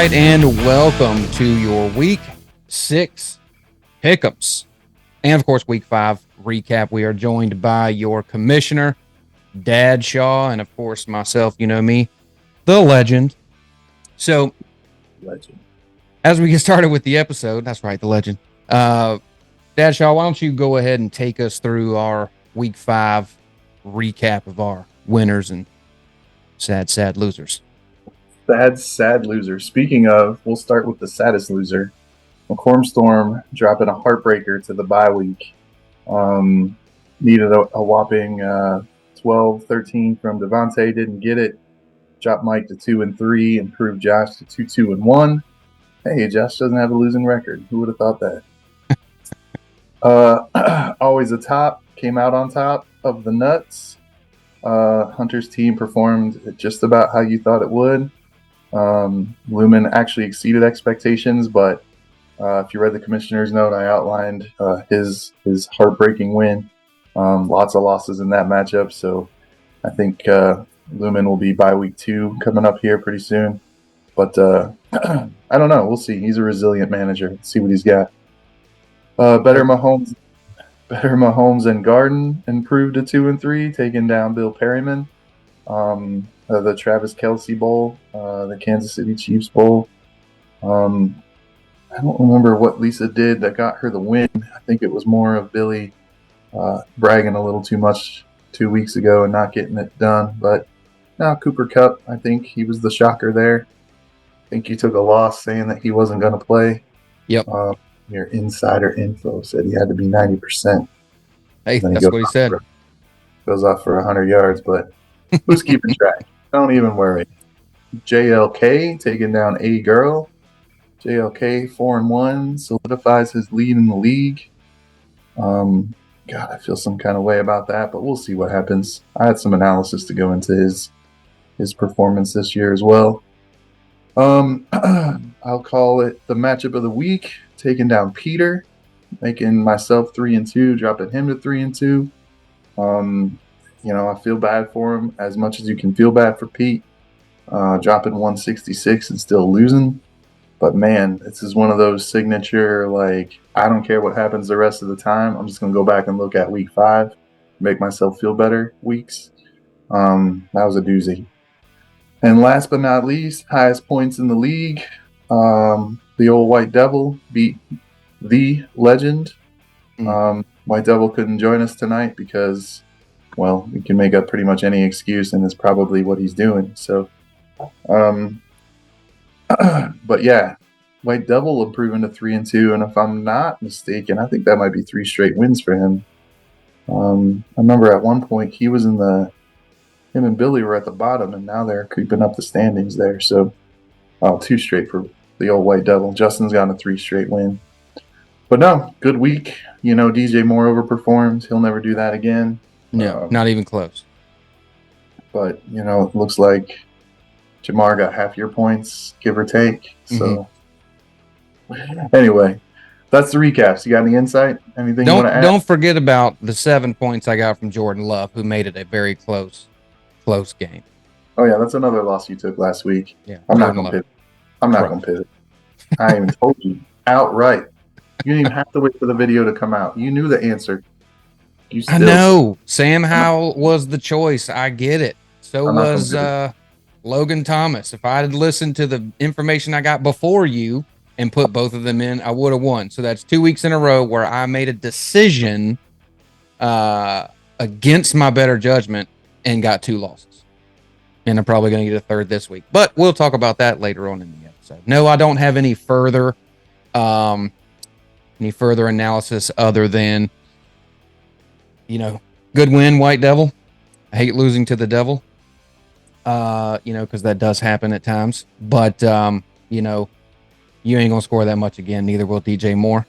right, and welcome to your Week 6 Pick'ems. And, of course, Week 5 recap. We are joined by your commissioner, Dad Shaw, and, of course, myself, you know me, the legend. So, as we get started with the episode, that's right, the legend. Dad Shaw, why don't you go ahead and take us through our Week 5 recap of our winners and sad losers. Sad loser. Speaking of, we'll start with the saddest loser. McCorm Storm dropping a heartbreaker to the bye week. Needed a whopping 12-13 from Devontae, didn't get it. Dropped Mike to 2-3, improved Josh to 2-1. Hey, Josh doesn't have a losing record. Who would have thought that? Always a top, came out on top of the nuts. Hunter's team performed just about how you thought it would. Lumen actually exceeded expectations, but if you read the commissioner's note, I outlined his heartbreaking win. Lots of losses in that matchup, so I think Lumen will be by week 2 coming up here pretty soon. But I don't know. We'll see. He's a resilient manager. Let's see what he's got. Better Mahomes and Garden improved to 2-3, taking down Bill Perryman. The Travis Kelce Bowl, the Kansas City Chiefs Bowl. I don't remember what Lisa did that got her the win. I think it was more of Billy bragging a little too much 2 weeks ago and not getting it done. But now Cooper Kupp, I think he was the shocker there. I think he took a loss saying that he wasn't going to play. Yep. Your insider info said he had to be 90%. Hey, that's what he said. Goes off for 100 yards, but who's keeping track? Don't even worry. JLK taking down A Girl. JLK 4-1 solidifies his lead in the league. God, I feel some kind of way about that, but we'll see what happens. I had some analysis to go into his performance this year as well. I'll call it the matchup of the week. Taking down Peter, making myself 3-2, dropping him to 3-2. I feel bad for him as much as you can feel bad for Pete. Dropping 166 and still losing. But man, this is one of those signature, I don't care what happens the rest of the time. I'm just going to go back and look at week 5, make myself feel better weeks. That was a doozy. And last but not least, highest points in the league. The old White Devil beat the legend. White Devil couldn't join us tonight because, well, we can make up pretty much any excuse, and it's probably what he's doing. So, but yeah, White Devil improving to 3-2, and if I'm not mistaken, I think that might be 3 straight wins for him. I remember at one point him and Billy were at the bottom, and now they're creeping up the standings there. So, 2 straight for the old White Devil. Justin's gotten a 3 straight win. But no, good week. DJ Moore overperformed. He'll never do that again. No, not even close. But, it looks like Jamar got half your points, give or take. So, Anyway, that's the recaps. You got any insight? Anything you want to add? Don't forget about the 7 points I got from Jordan Love, who made it a very close game. Oh, yeah, that's another loss you took last week. Yeah, I'm not going to pivot. I even told you outright. You didn't even have to wait for the video to come out. You knew the answer. I know. Sam Howell was the choice. I get it. So was Logan Thomas. If I had listened to the information I got before you and put both of them in, I would have won. So that's 2 weeks in a row where I made a decision against my better judgment and got 2 losses. And I'm probably going to get a 3rd this week. But we'll talk about that later on in the episode. No, I don't have any further analysis other than, good win, White Devil. I hate losing to the devil, because that does happen at times. But, you ain't going to score that much again. Neither will DJ Moore.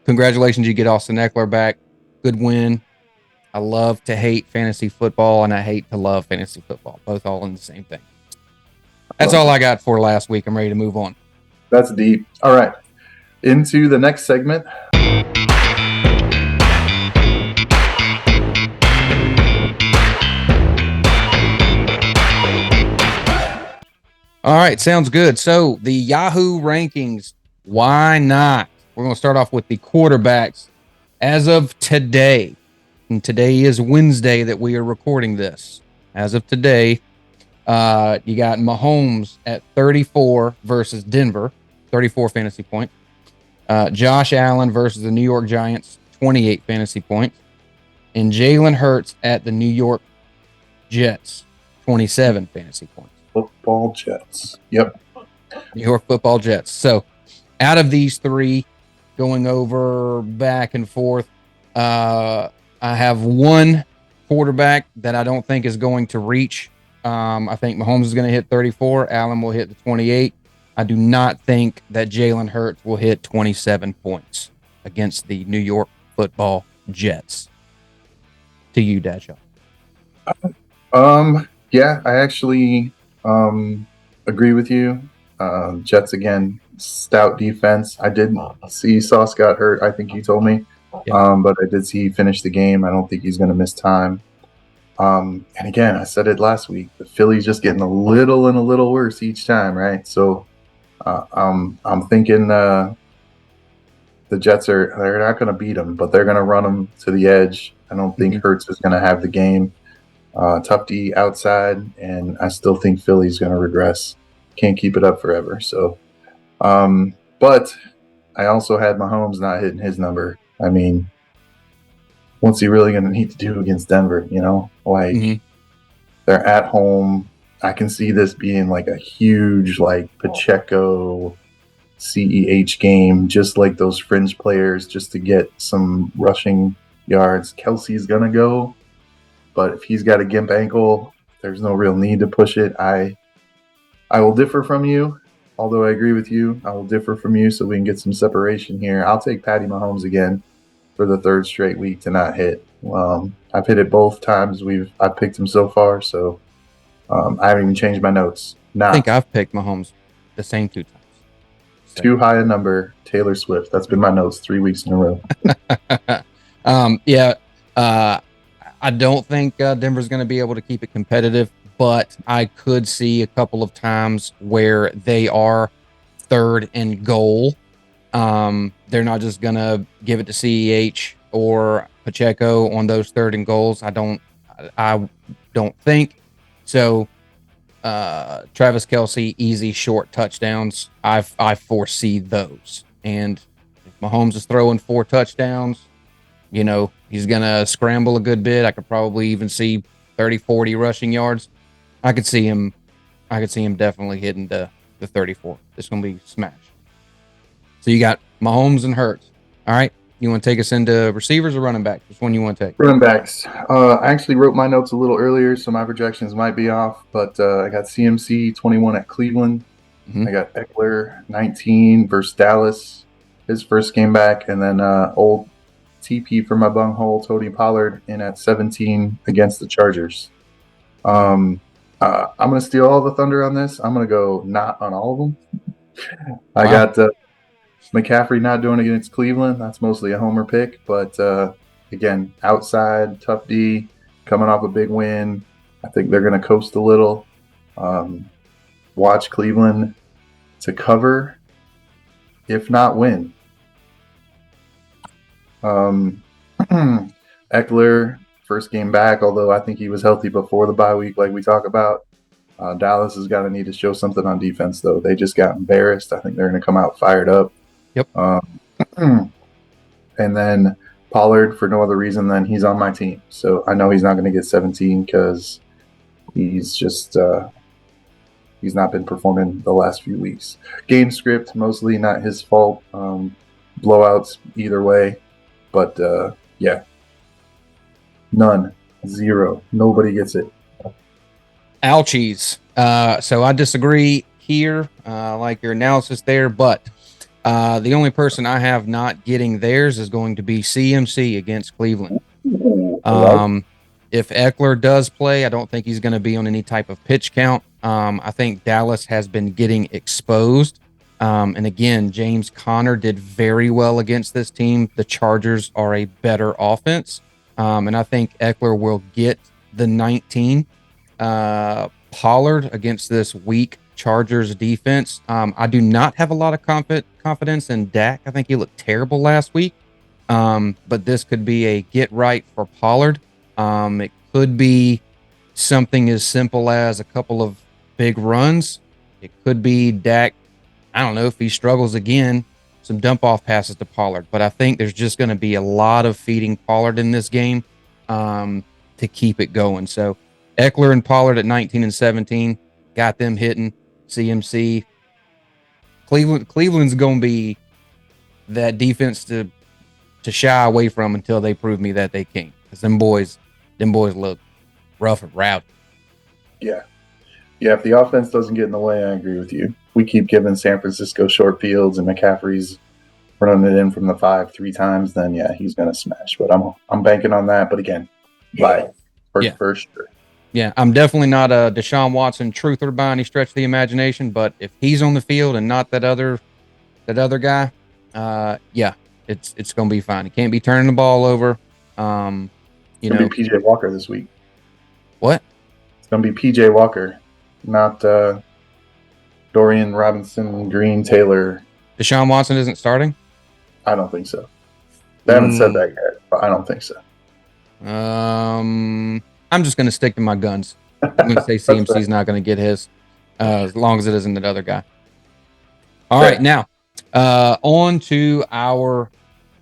Congratulations, you get Austin Eckler back. Good win. I love to hate fantasy football, and I hate to love fantasy football. Both all in the same thing. That's all I got for last week. I'm ready to move on. That's deep. All right. Into the next segment. All right, sounds good. So the Yahoo rankings, why not? We're going to start off with the quarterbacks as of today. And today is Wednesday that we are recording this. As of today, you got Mahomes at 34 versus Denver, 34 fantasy points. Josh Allen versus the New York Giants, 28 fantasy points. And Jalen Hurts at the New York Jets, 27 fantasy points. Football Jets. Yep. New York Football Jets. So out of these three, going over back and forth, I have one quarterback that I don't think is going to reach. I think Mahomes is going to hit 34. Allen will hit the 28. I do not think that Jalen Hurts will hit 27 points against the New York Football Jets. To you, Dadshaw. Yeah, I actually agree with you. Jets again, stout defense. I did see Sauce got hurt. I think you told me, but I did see he finished the game. I don't think he's going to miss time. And again, I said it last week. The Phillies just getting a little worse each time, right? So I'm thinking the Jets they're not going to beat them, but they're going to run them to the edge. I don't think Hurts is going to have the game. Tough D outside, and I still think Philly's going to regress. Can't keep it up forever. So, but I also had Mahomes not hitting his number. I mean, what's he really going to need to do against Denver? You know, like they're at home. I can see this being like a huge, like Pacheco, CEH game, just like those fringe players, just to get some rushing yards. Kelsey's going to go. But if he's got a gimp ankle, there's no real need to push it. I will differ from you, although I agree with you. I will differ from you so we can get some separation here. I'll take Patty Mahomes again for the third straight week to not hit. I've hit it both times I've picked him so far, so I haven't even changed my notes. I think I've picked Mahomes the same 2 times. Too high a number, Taylor Swift. That's been my notes 3 weeks in a row. I don't think Denver's going to be able to keep it competitive, but I could see a couple of times where they are third and goal. They're not just going to give it to CEH or Pacheco on those third and goals. I don't think so. Travis Kelce, easy short touchdowns. I foresee those. And if Mahomes is throwing 4 touchdowns, you know, he's going to scramble a good bit. I could probably even see 30, 40 rushing yards. I could see him definitely hitting the 34. It's going to be smash. So you got Mahomes and Hurts. All right. You want to take us into receivers or running backs? Which one you want to take? Running backs. I actually wrote my notes a little earlier, so my projections might be off, but I got CMC 21 at Cleveland. I got Eckler 19 versus Dallas, his first game back, and then old TP for my bunghole, Tony Pollard, in at 17 against the Chargers. I'm going to steal all the thunder on this. I'm going to go not on all of them. I got McCaffrey not doing it against Cleveland. That's mostly a homer pick. But, again, outside, tough D, coming off a big win. I think they're going to coast a little. Watch Cleveland to cover, if not win. Eckler, first game back, although I think he was healthy before the bye week, like we talk about. Dallas is going to need to show something on defense, though. They just got embarrassed. I think they're going to come out fired up. Yep. And then Pollard, for no other reason than he's on my team. So I know he's not going to get 17 because he's just he's not been performing the last few weeks. Game script, mostly not his fault. Blowouts either way. But, yeah. None. 0. Nobody gets it. Ouchies. So I disagree here. Like your analysis there, but the only person I have not getting theirs is going to be CMC against Cleveland. If Eckler does play, I don't think he's going to be on any type of pitch count. I think Dallas has been getting exposed. And again, James Conner did very well against this team. The Chargers are a better offense. And I think Eckler will get the 19. Pollard against this weak Chargers defense. I do not have a lot of confidence in Dak. I think he looked terrible last week. But this could be a get right for Pollard. It could be something as simple as a couple of big runs. It could be Dak, I don't know, if he struggles again, some dump off passes to Pollard. But I think there's just going to be a lot of feeding Pollard in this game to keep it going. So Eckler and Pollard at 19 and 17 got them hitting. CMC. Cleveland's going to be that defense to shy away from until they prove me that they can. Because them boys look rough and rowdy. Yeah. If the offense doesn't get in the way, I agree with you. We keep giving San Francisco short fields and McCaffrey's running it in from the 5 3 times, then yeah, he's going to smash. But I'm banking on that. But again, for sure. Yeah, I'm definitely not a Deshaun Watson truther by any stretch of the imagination, but if he's on the field and not that other guy, it's going to be fine. He can't be turning the ball over. It's going to be PJ Walker this week. What? It's going to be PJ Walker, not Dorian Robinson, Green, Taylor. Deshaun Watson isn't starting? I don't think so. They haven't said that yet, but I don't think so. I'm just going to stick to my guns. I'm going to say CMC's not going to get his, as long as it isn't that other guy. All right, now on to our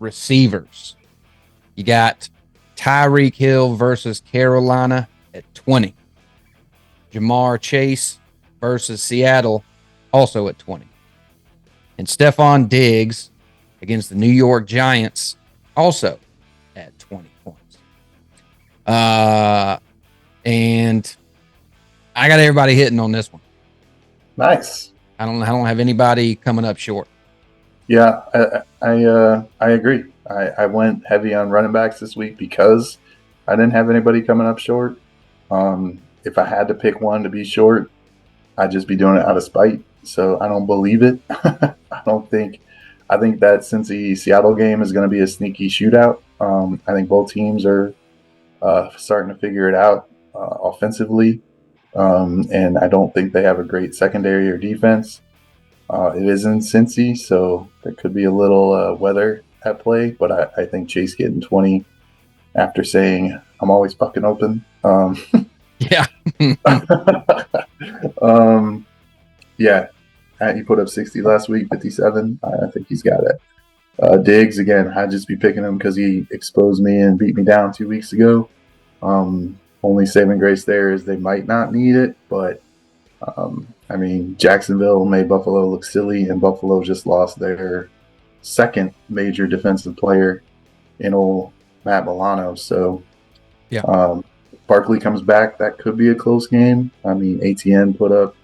receivers. You got Tyreek Hill versus Carolina at 20. Jamar Chase versus Seattle also at 20. And Stephon Diggs against the New York Giants also at 20 points. And I got everybody hitting on this one. Nice. I don't have anybody coming up short. Yeah, I agree. I went heavy on running backs this week because I didn't have anybody coming up short. If I had to pick one to be short, I'd just be doing it out of spite. So I don't believe it. I think that Cincy Seattle game is going to be a sneaky shootout. I think both teams are starting to figure it out offensively. And I don't think they have a great secondary or defense. It is in Cincy, so there could be a little weather at play, but I think Chase getting 20 after saying I'm always fucking open. Yeah. Yeah. He put up 60 last week, 57. I think he's got it. Diggs, again, I'd just be picking him because he exposed me and beat me down 2 weeks ago. Only saving grace there is they might not need it, but I mean, Jacksonville made Buffalo look silly, and Buffalo just lost their second major defensive player in old Matt Milano. So, yeah, Barkley comes back. That could be a close game. I mean, ATN put up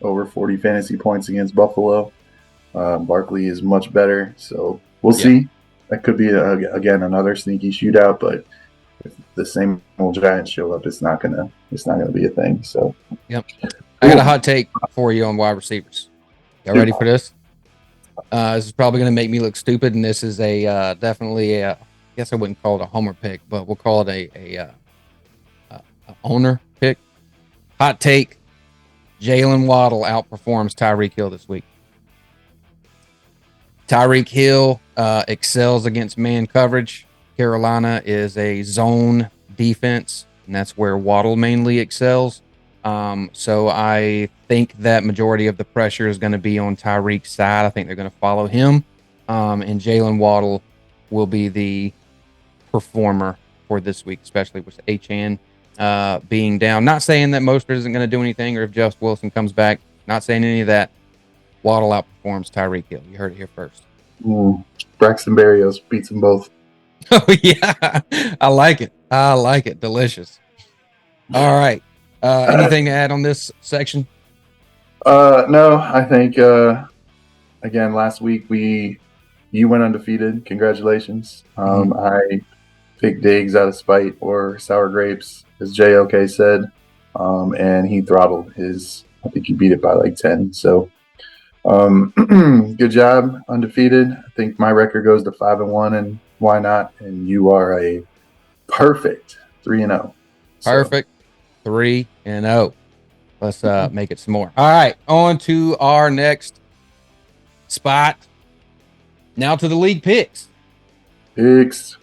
over 40 fantasy points against Buffalo. Barkley is much better, so we'll see. That could be again another sneaky shootout, but if the same old Giants show up, it's not gonna be a thing. So, yep. I got a hot take for you on wide receivers. Y'all ready for this? This is probably going to make me look stupid, and this is a definitely a, I guess I wouldn't call it a homer pick, but we'll call it a owner pick. Hot take: Jalen Waddle outperforms Tyreek Hill this week. Tyreek Hill excels against man coverage. Carolina is a zone defense, and that's where Waddle mainly excels. So I think that majority of the pressure is going to be on Tyreek's side. I think they're going to follow him. And Jalen Waddle will be the performer for this week, especially with HN being down. Not saying that Mostert isn't going to do anything, or if Jeff Wilson comes back. Not saying any of that. Waddle outperforms Tyreek Hill. You heard it here first. Braxton Berrios beats them both. Oh, yeah. I like it. Delicious. All right. Anything to add on this section? No, I think again last week you went undefeated. Congratulations. I picked Diggs out of spite or sour grapes, as JOK said, and he throttled his. I think he beat it by like 10. So good job, undefeated. I think my record goes to 5-1, and why not? And you are a perfect 3-0. Perfect 3-0. Let's make it some more. All right, on to our next spot. Now to the league picks. Picks.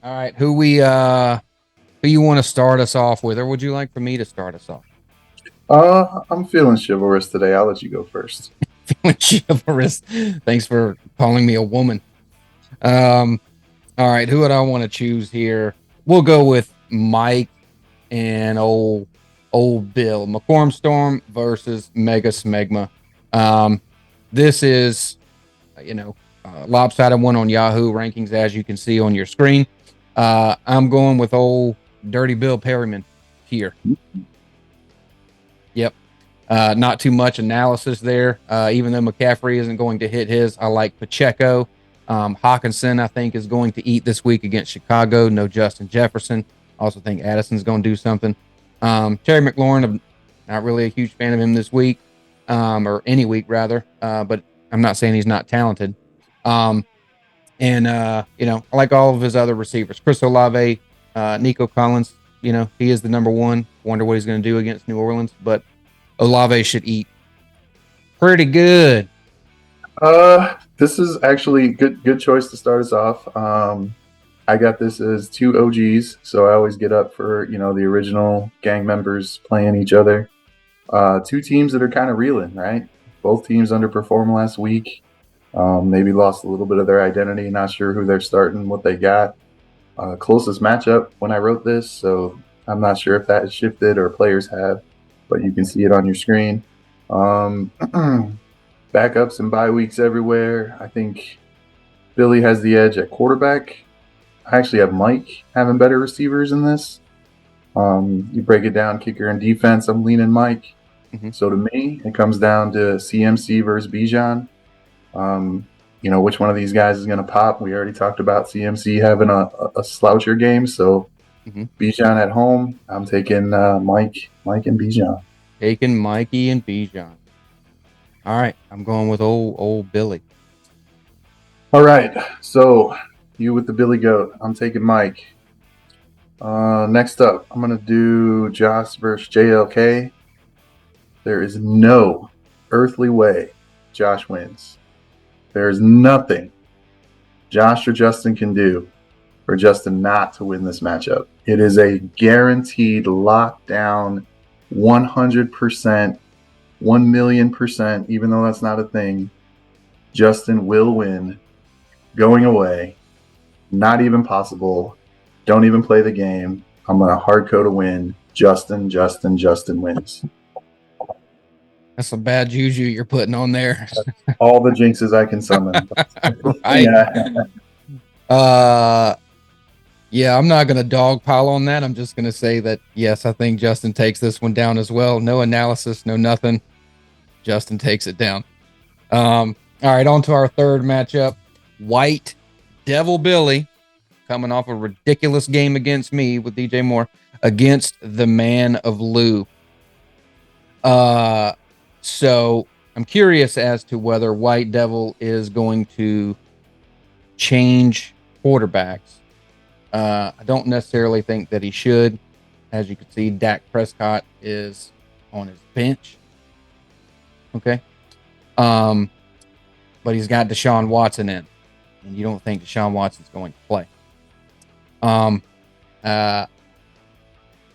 All right, who you want to start us off with, or would you like for me to start us off? I'm feeling chivalrous today. I'll let you go first. Feeling chivalrous. Thanks for calling me a woman. All right, who would I want to choose here? We'll go with Mike and old Bill. McCorm Storm versus Mega Smegma. This is, lopsided one on Yahoo rankings, as you can see on your screen. I'm going with old Dirty Bill Perryman here. Yep. Not too much analysis there. Even though McCaffrey isn't going to hit his, I like Pacheco. Hawkinson, I think, is going to eat this week against Chicago. No Justin Jefferson. Also think Addison's going to do something. Terry McLaurin, I'm not really a huge fan of him this week, or any week rather. But I'm not saying he's not talented. I like all of his other receivers. Chris Olave, Nico Collins, he is the number one. Wonder what he's going to do against New Orleans, but Olave should eat pretty good. This is actually good choice to start us off. I got this as two OGs, so I always get up for the original gang members playing each other. Two teams that are kind of reeling, right? Both teams underperformed last week. Maybe lost a little bit of their identity. Not sure who they're starting, what they got. Closest matchup when I wrote this, so I'm not sure if that has shifted or players have, but you can see it on your screen. Backups and bye weeks everywhere. I think Billy has the edge at quarterback. I actually have Mike having better receivers in this. You break it down, kicker and defense, I'm leaning Mike. Mm-hmm. So to me, it comes down to CMC versus Bijan. Which one of these guys is going to pop? We already talked about CMC having a sloucher game, so Bijan at home. I'm taking Mike and Bijan. Taking Mikey and Bijan. All right, I'm going with old Billy. All right, so you with the Billy Goat. I'm taking Mike. Next up, I'm going to do Josh versus JLK. There is no earthly way Josh wins. There is nothing Josh or Justin can do for Justin not to win this matchup. It is a guaranteed lockdown 100%, 1,000,000%, even though that's not a thing. Justin will win going away. Not even possible. Don't even play the game. I'm going to hard code a win. Justin wins. That's a bad juju you're putting on there. All the jinxes I can summon. Right. Yeah, I'm not going to dogpile on that. I'm just going to say that, yes, I think Justin takes this one down as well. No analysis, no nothing. Justin takes it down. All right, on to our third matchup. White Devil Billy, coming off a ridiculous game against me with DJ Moore, against the Man of Lou. So I'm curious as to whether White Devil is going to change quarterbacks. I don't necessarily think that he should. As you can see, Dak Prescott is on his bench. Okay. But he's got Deshaun Watson in, and you don't think Deshaun Watson's going to play.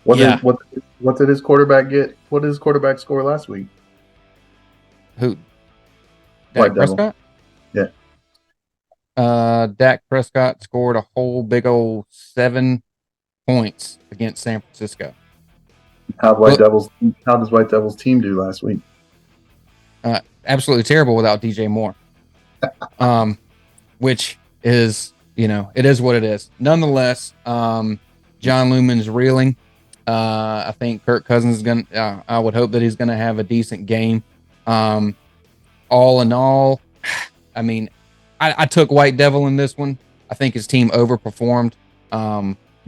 What did his quarterback get? What did his quarterback score last week? Who? Dak Prescott? Yeah. Dak Prescott scored a whole big old 7 points against San Francisco. How does White Devils team do last week? Absolutely terrible without DJ Moore. Which is, it is what it is. Nonetheless, John Lumen's reeling. I think Kirk Cousins is going to, I would hope that he's going to have a decent game. All in all, I mean, I took White Devil in this one. I think his team overperformed.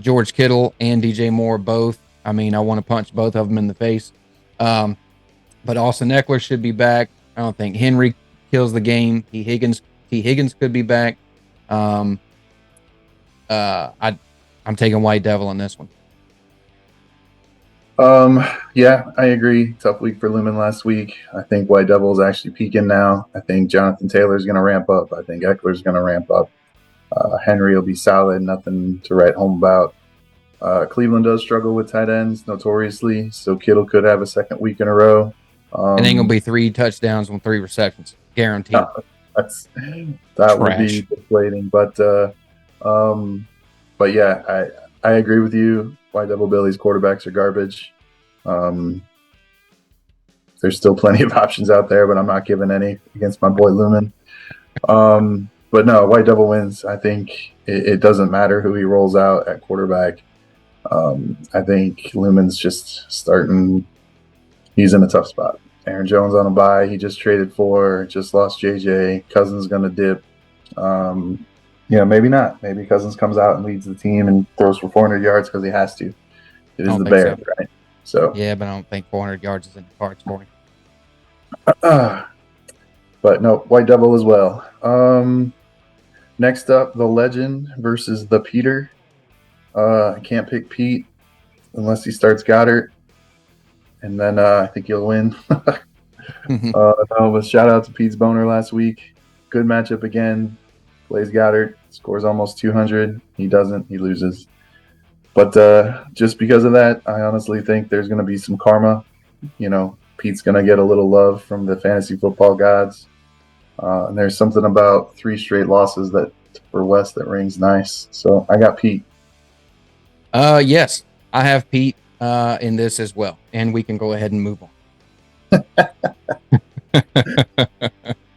George Kittle and DJ Moore both. I mean, I want to punch both of them in the face. But Austin Eckler should be back. I don't think Henry kills the game. T. Higgins could be back. I'm taking White Devil in this one. Yeah, I agree. Tough week for Lumen last week. I think White Devil is actually peaking now. I think Jonathan Taylor is going to ramp up. I think Eckler is going to ramp up. Henry will be solid. Nothing to write home about. Cleveland does struggle with tight ends notoriously, so Kittle could have a second week in a row. And ain't gonna be 3 touchdowns on 3 receptions, guaranteed. That would be deflating. But yeah, I agree with you. White Devil Billy's quarterbacks are garbage. There's still plenty of options out there, but I'm not giving any against my boy Lumen. But no, White Devil wins. I think it doesn't matter who he rolls out at quarterback. I think Lumen's just starting. He's in a tough spot. Aaron Jones on a bye. He just traded for, just lost JJ. Cousins going to dip. Maybe not. Maybe Cousins comes out and leads the team and throws for 400 yards because he has to. It is the Bears, so. Right? So yeah, but I don't think 400 yards is in the cards for him. But no, White Devil as well. Next up, the Legend versus the Peter. I can't pick Pete unless he starts Goddard, and then I think he'll win. But shout out to Pete's boner last week. Good matchup again. Plays Goddard, scores almost 200. He doesn't. He loses. But just because of that, I honestly think there's going to be some karma. Pete's going to get a little love from the fantasy football gods. And there's something about 3 straight losses that for Wes that rings nice. So I got Pete. Yes, I have Pete in this as well. And we can go ahead and move on.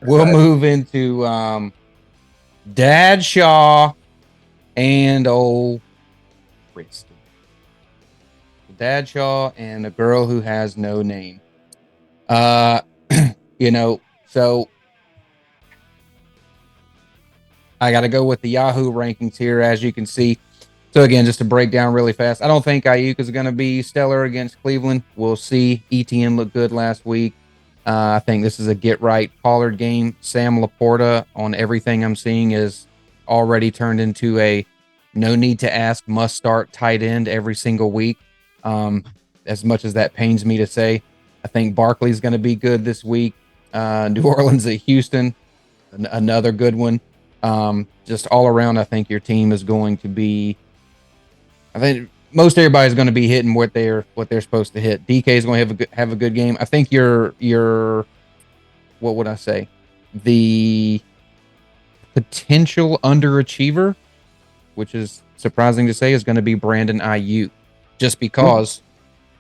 We'll move into Dad Shaw and old Christy. Dad Shaw and a girl who has no name. So I got to go with the Yahoo rankings here, as you can see. So again, just to break down really fast, I don't think Ayuk is going to be stellar against Cleveland. We'll see. ETN looked good last week. I think this is a get-right Pollard game. Sam Laporta, on everything I'm seeing, is already turned into a no-need-to-ask, must-start tight end every single week. As much as that pains me to say, I think Barkley's going to be good this week. New Orleans at Houston, another good one. Just all around, I think your team is going to be. I think most everybody's going to be hitting what they're supposed to hit. DK is going to have a good game. I think your what would I say? The potential underachiever, which is surprising to say, is going to be Brandon Ayuk, just because.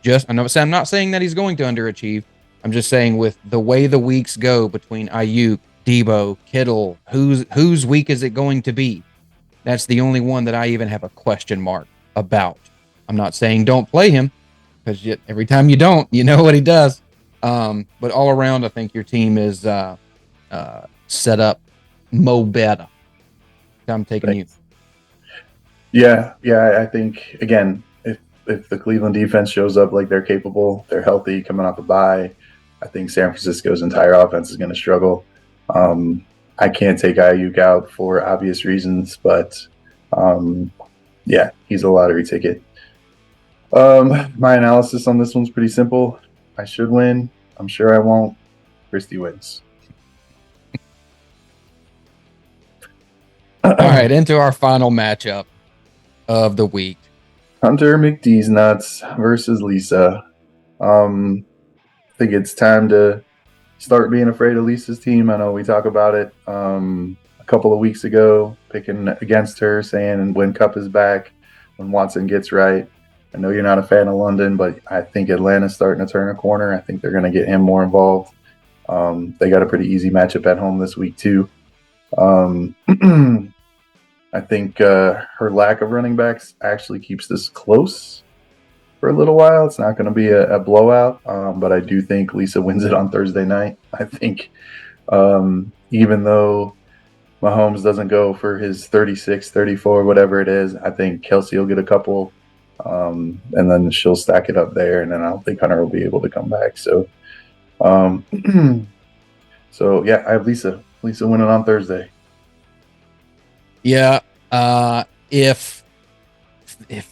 I'm not saying that he's going to underachieve. I'm just saying with the way the weeks go between Ayuk, Debo, Kittle, whose week is it going to be? That's the only one that I even have a question mark about. I'm not saying don't play him, because every time you don't, you know what he does. But all around, I think your team is set up better. I'm taking you. Yeah. I think again, if the Cleveland defense shows up like they're capable, they're healthy, coming off a bye, I think San Francisco's entire offense is going to struggle. I can't take Ayuk out for obvious reasons, but yeah, he's a lottery ticket. My analysis on this one's pretty simple. I should win. I'm sure I won't. Christy wins. All right, into our final matchup of the week. Hunter McDee's Nuts versus Lisa. I think it's time to start being afraid of Lisa's team. I know we talked about it a couple of weeks ago, picking against her, saying when Kupp is back, when Watson gets right. I know you're not a fan of London, but I think Atlanta's starting to turn a corner. I think they're going to get him more involved. They got a pretty easy matchup at home this week, too. I think her lack of running backs actually keeps this close for a little while. It's not going to be a blowout, but I do think Lisa wins it on Thursday night. I think even though Mahomes doesn't go for his 36, 34, whatever it is, I think Kelsey will get a couple, and then she'll stack it up there, and then I don't think Hunter will be able to come back. So, so yeah, I have Lisa. Lisa winning on Thursday. Yeah. If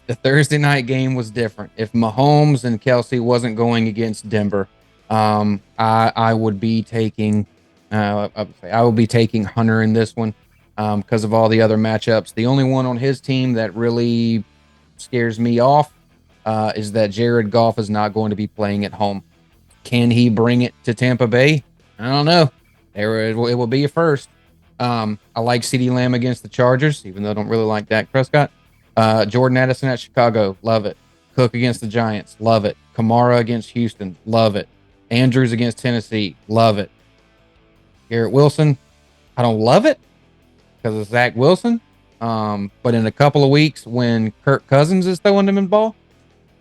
the Thursday night game was different, if Mahomes and Kelsey wasn't going against Denver, I would be taking I will be taking Hunter in this one because of all the other matchups. The only one on his team that really scares me off is that Jared Goff is not going to be playing at home. Can he bring it to Tampa Bay? I don't know. It will be a first. I like CeeDee Lamb against the Chargers, even though I don't really like Dak Prescott. Jordan Addison at Chicago, love it. Cook against the Giants, love it. Kamara against Houston, love it. Andrews against Tennessee, love it. Garrett Wilson, I don't love it because of Zach Wilson. But in a couple of weeks when Kirk Cousins is throwing them in the ball,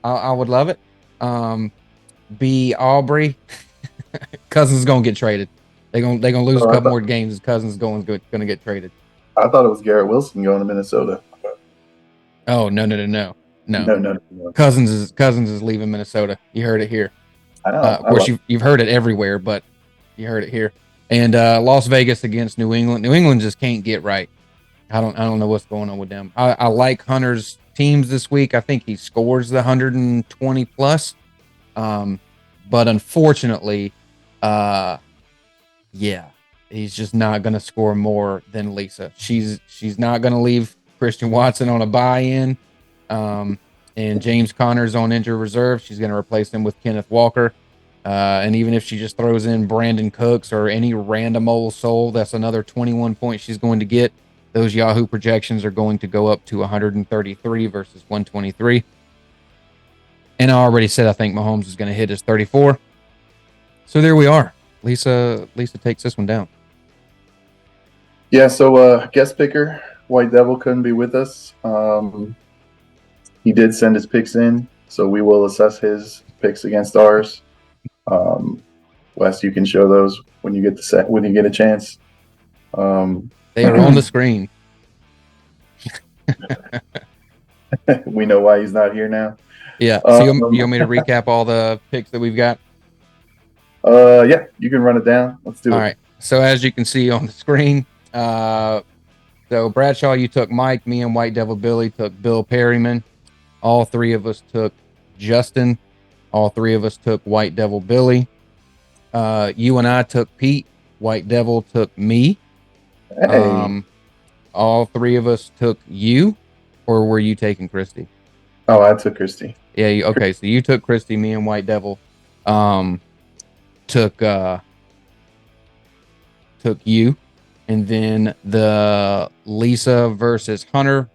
I would love it. B. Aubrey, Cousins is gonna get traded. They're gonna lose a couple more games. Cousins is gonna get traded. I thought it was Garrett Wilson going to Minnesota. Oh no. Cousins is leaving Minnesota. You heard it here. I know. Of course, you've heard it everywhere, but you heard it here. And Las Vegas against New England. New England just can't get right. I don't know what's going on with them. I like Hunter's teams this week. I think he scores the 120 plus. But unfortunately, yeah, he's just not going to score more than Lisa. She's not going to leave Christian Watson on a buy-in. And James Conner's on injured reserve. She's going to replace him with Kenneth Walker. And even if she just throws in Brandon Cooks or any random old soul, that's another 21 points she's going to get. Those Yahoo projections are going to go up to 133 versus 123. And I already said I think Mahomes is going to hit his 34. So there we are. Lisa takes this one down. Yeah, so guest picker, White Devil couldn't be with us. He did send his picks in, so we will assess his picks against ours. Wes, you can show those when you get a chance. They are on the screen. We know why he's not here now. Yeah. So you want me to recap all the picks that we've got? Yeah, you can run it down. Let's do it. All right. So as you can see on the screen, so Bradshaw, you took Mike. Me and White Devil Billy took Bill Perryman. All three of us took Justin. All three of us took White Devil Billy. You and I took Pete. White Devil took me. Hey. All three of us took you, or were you taking Christy? Oh, I took Christy. Yeah. Okay. So you took Christy. Me and White Devil took you, and then the Lisa versus Hunter.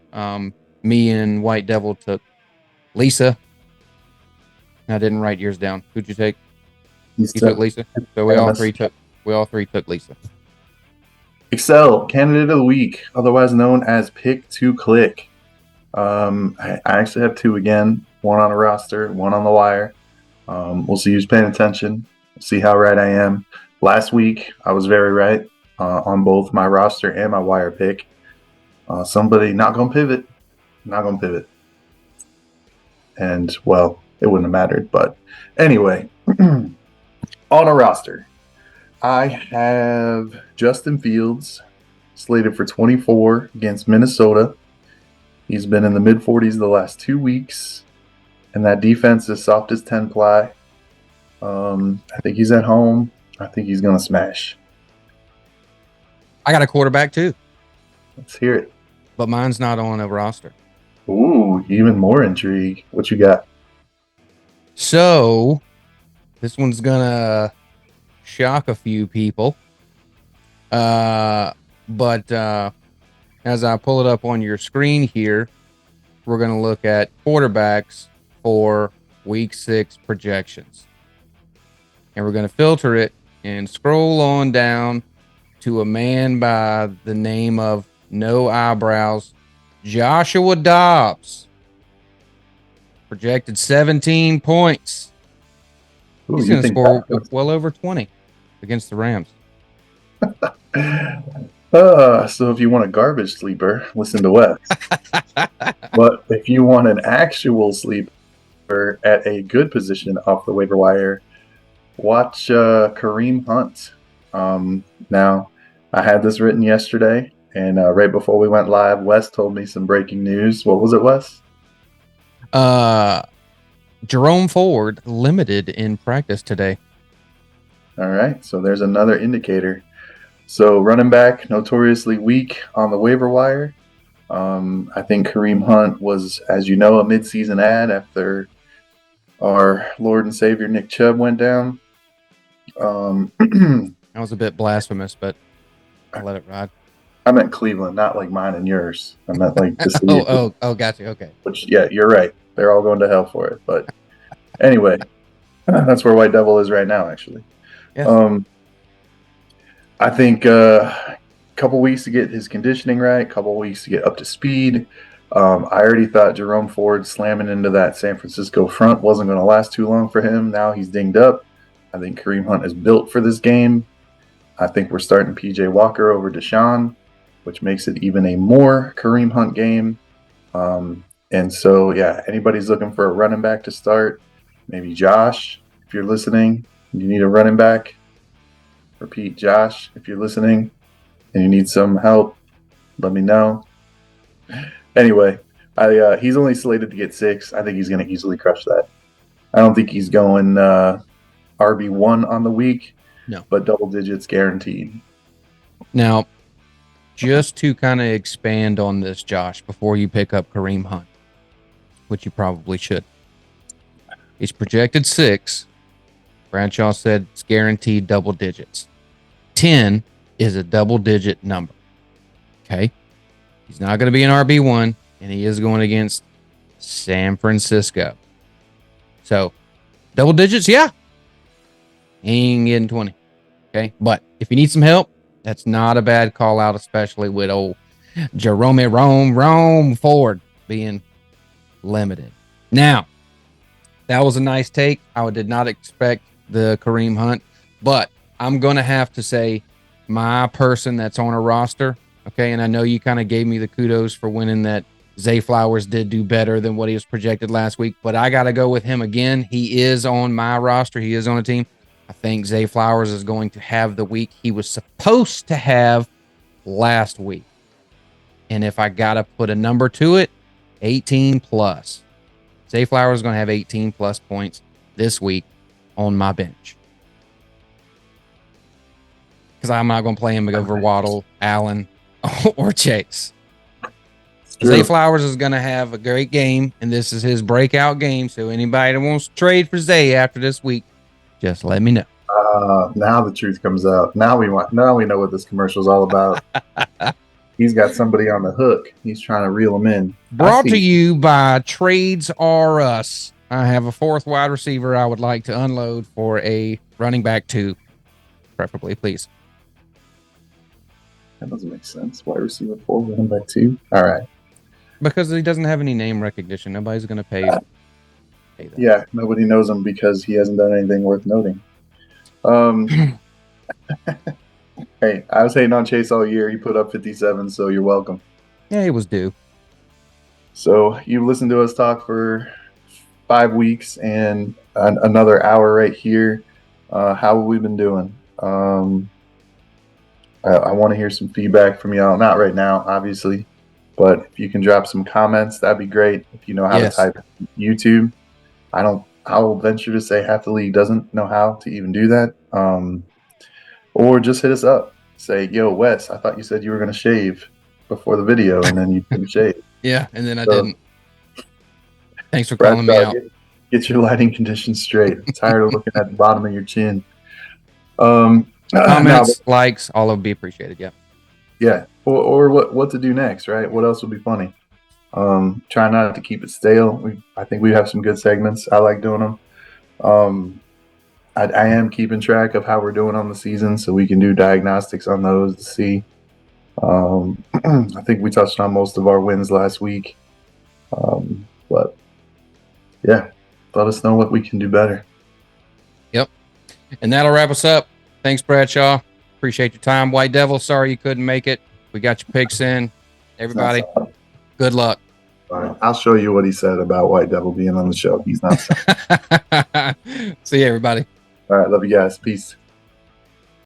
Me and White Devil took Lisa. I didn't write yours down. Who'd you take? You took Lisa. So we all three took Lisa. Excel candidate of the week, otherwise known as Pick to Click. I actually have two again. One on a roster, one on the wire. We'll see who's paying attention. See how right I am. Last week, I was very right on both my roster and my wire pick. Somebody not going to pivot. Not going to pivot. And, well, it wouldn't have mattered. But anyway, on a roster, I have Justin Fields slated for 24 against Minnesota. He's been in the mid-40s the last 2 weeks. And that defense is soft as 10 ply. I think he's at home. I think he's going to smash. I got a quarterback too. Let's hear it. But mine's not on a roster. Ooh, even more intrigue. What you got? So, this one's going to shock a few people. But as I pull it up on your screen here, we're going to look at quarterbacks for week 6 projections. And we're going to filter it and scroll on down to a man by the name of No Eyebrows, Joshua Dobbs. Projected 17 points. Ooh, he's going to score well over 20 against the Rams. So if you want a garbage sleeper, listen to Wes. But if you want an actual sleeper at a good position off the waiver wire, watch Kareem Hunt. Now, I had this written yesterday, and right before we went live, Wes told me some breaking news. What was it, Wes? Jerome Ford limited in practice today. All right, so there's another indicator. So running back, notoriously weak on the waiver wire. I think Kareem Hunt was, as you know, a midseason ad after our Lord and Savior Nick Chubb went down. That was a bit blasphemous, but I'll let it ride. I meant Cleveland, not like mine and yours. I meant like the city. Gotcha. Okay. Which, yeah, you're right. They're all going to hell for it. But anyway, that's where White Devil is right now, actually. Yes. I think a couple weeks to get his conditioning right, couple weeks to get up to speed. I already thought Jerome Ford slamming into that San Francisco front wasn't going to last too long for him. Now he's dinged up. I think Kareem Hunt is built for this game. I think we're starting PJ Walker over Deshaun, which makes it even a more Kareem Hunt game. And so, yeah, anybody's looking for a running back to start, maybe Josh, if you're listening, you need a running back. Repeat, Josh, if you're listening and you need some help, let me know. Anyway, he's only slated to get 6. I think he's going to easily crush that. I don't think he's going RB1 on the week, no, but double digits guaranteed. Now, just to kind of expand on this, Josh, before you pick up Kareem Hunt, which you probably should. He's projected 6. Bradshaw said it's guaranteed double digits. 10 is a double-digit number. Okay? He's not going to be an RB1, and he is going against San Francisco. So, double digits, yeah. He ain't getting 20. Okay? But if you need some help, that's not a bad call out, especially with old Jerome Ford being limited. Now, that was a nice take. I did not expect the Kareem Hunt, but I'm going to have to say my person that's on a roster, okay, and I know you kind of gave me the kudos for winning that Zay Flowers did do better than what he was projected last week, but I got to go with him again. He is on my roster. He is on a team. I think Zay Flowers is going to have the week he was supposed to have last week. And if I got to put a number to it, 18 plus. Zay Flowers is going to have 18 plus points this week on my bench. Because I'm not going to play him over Waddle, Allen, or Chase. Zay Flowers is going to have a great game, and this is his breakout game. So anybody that wants to trade for Zay after this week, just let me know. Now the truth comes out. Now we know what this commercial is all about. He's got somebody on the hook. He's trying to reel him in. Brought to you by Trades R Us. I have a 4th wide receiver I would like to unload for a running back 2, preferably, please. That doesn't make sense. Wide receiver 4, running back 2. All right. Because he doesn't have any name recognition. Nobody's going to pay that. Yeah, nobody knows him because he hasn't done anything worth noting. Hey, I was hating on Chase all year. He put up 57, so you're welcome. Yeah, he was due. So you listened to us talk for 5 weeks and another hour right here. How have we been doing? I want to hear some feedback from y'all. Not right now, obviously, but if you can drop some comments, that'd be great. If you know how to type YouTube, I'll venture to say half the league doesn't know how to even do that. Or just hit us up. Say, yo, Wes, I thought you said you were going to shave before the video, and then you didn't shave. Yeah, and then I didn't. Thanks for calling me out. Get your lighting conditions straight. I'm tired of looking at the bottom of your chin. Comments, likes, all of them be appreciated. Yeah. Yeah. Or what to do next, right? What else would be funny? Try not to keep it stale. I think we have some good segments. I like doing them. I am keeping track of how we're doing on the season, so we can do diagnostics on those to see. I think we touched on most of our wins last week. But yeah, let us know what we can do better. Yep. And that'll wrap us up. Thanks, Bradshaw. Appreciate your time. White Devil, sorry you couldn't make it. We got your picks in. Everybody, good luck. All right. I'll show you what he said about White Devil being on the show. He's not. See you, everybody. All right. Love you guys. Peace.